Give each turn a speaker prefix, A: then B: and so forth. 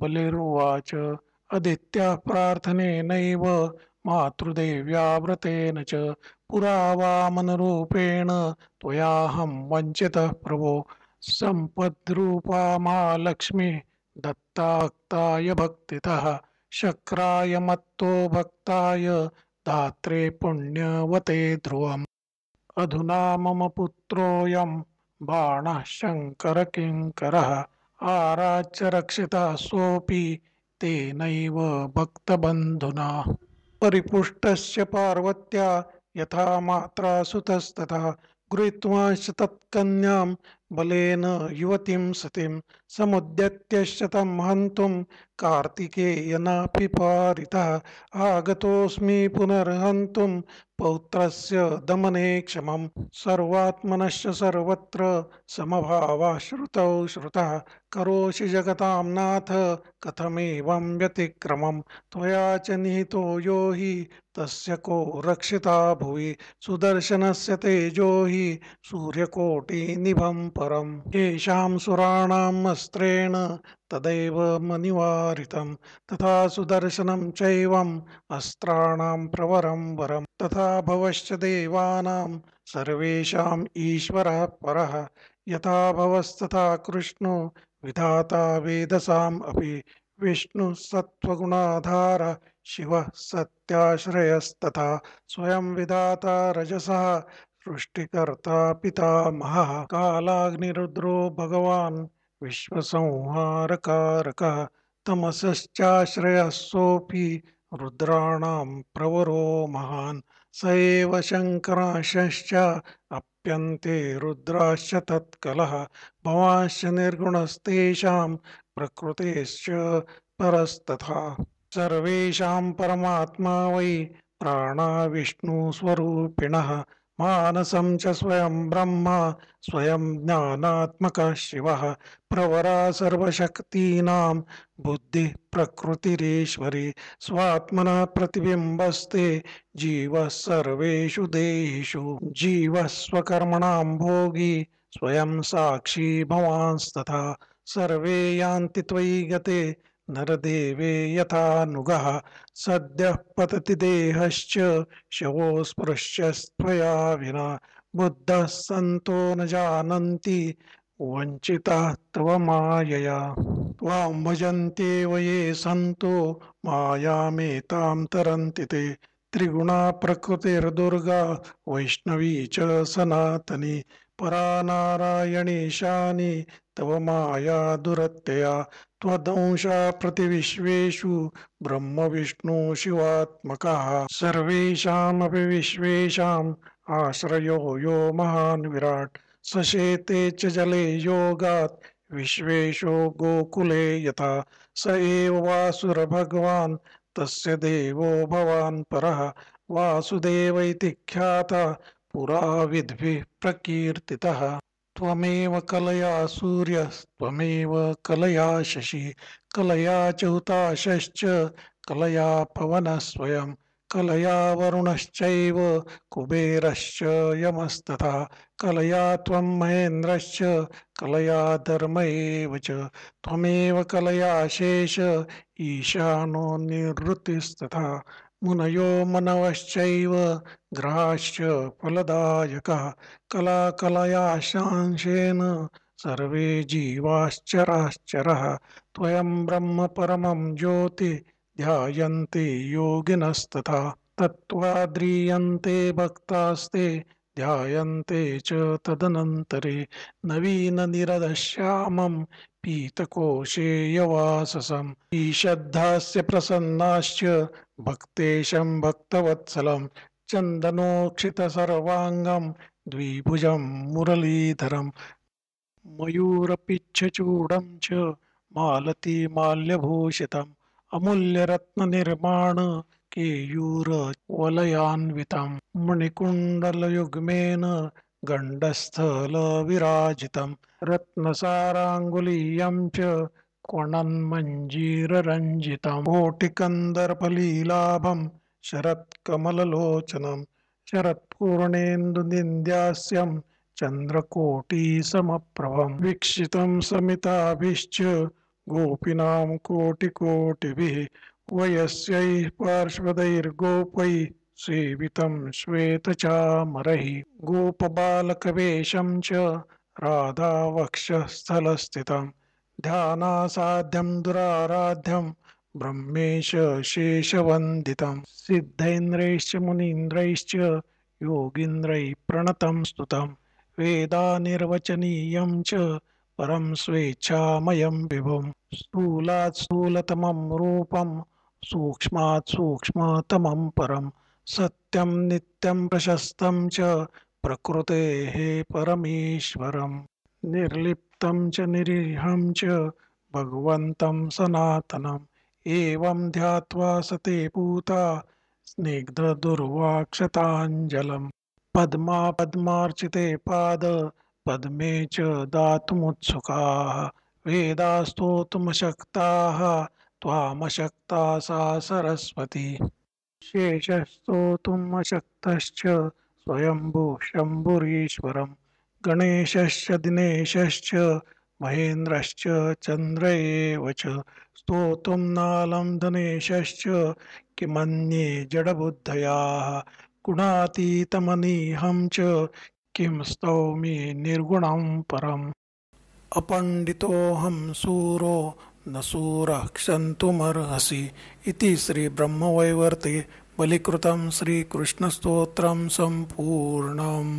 A: बलिरुवाच अदित्याः प्रार्थनेनैव मातृदेव्या व्रतेन च पुरा वामनरूपेण त्वयाहं वञ्चितः प्रभो सम्पद्रूपा महालक्ष्मी दत्ताक्ताय भक्तितः शक्राय मत्तो भक्ताय धात्रे पुण्यवते ध्रुवम् अधुना मम पुत्रोऽयं बाणः शङ्करकिङ्करः आराच्य रक्षितः सोऽपि तेनैव भक्तबन्धुना परिपुष्टस्य पार्वत्या यथा मात्रा सुतस्तथा गृहीत्वाश्च तत्कन्यां बलेन युवतीं सतीं समुद्यत्यश्च तं हन्तुं कार्तिकेयनापि पारितः आगतोऽस्मि पुनर्हन्तुं पौत्रस्य दमने क्षमम् सर्वात्मनश्च सर्वत्र समभावः श्रुतौ श्रुतः करोषि जगतां नाथ कथमेवं व्यतिक्रमम् त्वया च निहितो यो हि तस्य को रक्षिता भुवि सुदर्शनस्य तेजो हि सूर्यकोटिनिभं परम् येषां सुराणाम् अस्त्रेण तदैव मनिवारितं तथा सुदर्शनं चैवम् अस्त्राणां प्रवरं वरम् तथा भवश्च देवानां सर्वेषाम् ईश्वरः परः यथा भवस्तथा कृष्णो विधाता वेदसाम् अपि विष्णु सत्त्वगुणाधार शिवः सत्याश्रयस्तथा स्वयं विधाता रजसः सृष्टिकर्ता पितामहः कालाग्निरुद्रो भगवान् विश्वसंहारकारकः तमसश्चाश्रयः सोऽपि रुद्राणां प्रवरो महान् स एव शङ्करांशश्च अप्यन्ते रुद्राश्च तत्कलः भवांश्च निर्गुणस्तेषां प्रकृतेश्च परस्तथा सर्वेषां परमात्मा वै प्राणा विष्णुस्वरूपिणः मानसं च स्वयं ब्रह्म स्वयं ज्ञानात्मकः शिवः प्रवरा सर्वशक्तीनां बुद्धिः प्रकृतिरीश्वरी स्वात्मनः प्रतिबिम्बस्ते जीवः सर्वेषु देहेषु जीवः स्वकर्मणां भोगी स्वयं साक्षी भवांस्तथा सर्वे यान्ति त्वयि गते नरदेवे यथा नुगः सद्यः पतति देहश्च शवो स्पृश्यस्त्वया विना बुद्धः सन्तो न जानन्ति वञ्चिताः तव मायया त्वां भजन्त्येव ये सन्तो मायामेतां तरन्ति ते त्रिगुणा प्रकृतिर्दुर्गा वैष्णवी च सनातनी परा नारायणीशानि तव माया दुरत्यया त्वदंशा प्रतिविश्वेषु ब्रह्म विष्णु शिवात्मकः सर्वेषामपि विश्वेषाम् आश्रयो यो महान् विराट् सशेते च जले योगात् विश्वेशो गोकुले यथा स एव वासुरभगवान् तस्य देवो भवान् परः वासुदेव इति ख्यातः पुरा विद्भिः प्रकीर्तितः त्वमेव कलया सूर्यस्त्वमेव कलया शशि कलया च हुताशश्च कलया पवनः स्वयं कलया वरुणश्चैव कुबेरश्च यमस्तथा कलया त्वं महेन्द्रश्च कलया धर्म एव च त्वमेव कलया शेष ईशानो निवृत्तिस्तथा मुनयो मनवश्चैव ग्रहाश्च फलदायकः कलाकलयाशांशेन सर्वे जीवाश्चराश्चरः त्वयं ब्रह्म परमं ज्योति ध्यायन्ते योगिनस्तथा तत्त्वाद्रीयन्ते भक्तास्ते ध्यायन्ते च तदनन्तरे नवीननिरदश्यामं पीतकोशेयवाससम् ईषद्धास्य प्रसन्नाश्च भक्तेशं भक्तवत्सलं चन्दनोक्षितसर्वाङ्गं द्विभुजं मुरलीधरं मयूरपिच्छचूडं च मालती माल्यभूषितम् अमूल्यरत्ननिर्माण केयूरवलयान्वितं मणिकुण्डलयुग्मेन गण्डस्थलविराजितं रत्नसाराङ्गुलीयं च क्वणन्मञ्जीररञ्जितं कोटिकन्दर्पलीलाभं शरत्कमललोचनं शरत्पूर्णेन्दुनिन्द्यास्यं चन्द्रकोटिसमप्रभं वीक्षितं समिताभिश्च गोपीनां कोटिकोटिभिः वयस्यैः पार्श्वदैर्गोपैः सेवितं श्वेतचामरैः गोपबालकवेषं च राधावक्षस्थलस्थितं ध्यानासाध्यं दुराराध्यं ब्रह्मेश शेषवन्दितं सिद्धेन्द्रैश्च मुनीन्द्रैश्च योगीन्द्रैः प्रणतं स्तुतं वेदानिर्वचनीयं च परं स्वेच्छामयं विभुं स्थूलात् स्थूलतमं रूपं सूक्ष्मात् सूक्ष्मतमं परं सत्यं नित्यं प्रशस्तं च प्रकृतेः परमेश्वरं निर्लिप्तं च निरीहं च भगवन्तं सनातनम् एवं ध्यात्वा सते पूता स्निग्धदुर्वाक्षताञ्जलम् पद्मार्चिते पाद पद्मे च दातुमुत्सुकाः वेदास्तोतुमशक्ताः त्वामशक्ता सा सरस्वती शेषस्तोतुमशक्तश्च स्वयंभू शम्भुरीश्वरम् गणेशश्च दिनेशश्च महेन्द्रश्च चन्द्र एव च स्तोतुं नालं धनेशश्च किमन्ये जडबुद्धयाः गुणातीतमनीहं च किं स्तौमि निर्गुणं परम् अपण्डितोऽहं सूरो न सूरः क्षन्तुमर्हसि इति श्रीब्रह्मवैवर्ते बलिकृतं श्रीकृष्णस्तोत्रं सम्पूर्णम्।